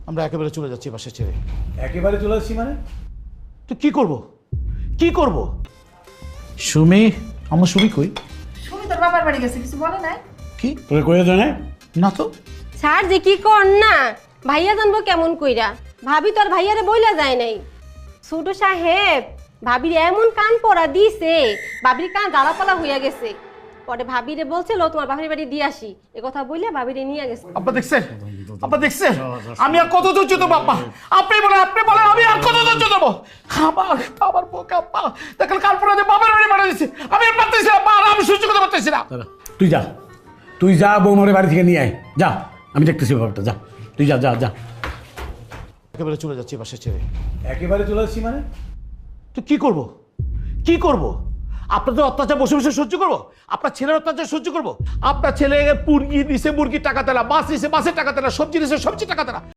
আমরা একেবারে চলে যাচ্ছি বাসা ছেড়ে। একেবারে চলে আসছি মানে? তো কি করব, কি করব? সুমি, আমার সুমি কই? সুমি তোর বাবার বাড়ি গেছে, কিছু বলে নাই? কি তোকে কয়ে দেয় না? না তো। স্যার যে কি কর না, ভাইয়া জানবো কেমন কইরা? ভাবি তোর ভাইয়ারে বইলা যায় নাই। ছোট সাহেব ভাবির এমন কান পড়া দিছে, ভাবির কান জ্বালাপালা হইয়া গেছে। পরে ভাবিরে বলছিল তোমার বাপের বাড়ি দিয়ে আসি, এ কথা বললে ভাবিরে নিয়ে গেছে। আপা দেখছেন, আপা দেখছেন আমি আর কত ধৈর্য দেবো? আপা আপনি বলেন আমি আর কত ধৈর্য দেবো? আমার আমার বোকা আপা দেখেন কালপনা যে বাবার বাড়ি পাঠিয়ে দিচ্ছে, আমি আর পারতেছি না, আমি সহ্য করতে পারতেছি না। তুই যা বৌমারে বাড়ি থেকে নিয়ে আয়, যা, আমি দেখতেছি ব্যাপারটা, যা তুই যা যা যা। একেবারে চলে যাচ্ছি বাসা ছেড়ে। একেবারে চলে আসছি মানে? তো কি করব, কি করব? আপনাদের অত্যাচার বসে বসে সহ্য করবো? আপনার ছেলের অত্যাচার সহ্য করবো? আপনার ছেলে মুরগি নিছে মুরগির টাকা তেলা, মাছ নিছে মাছের টাকা তেলা, সবজি নিছে সবজি টাকা তেলা।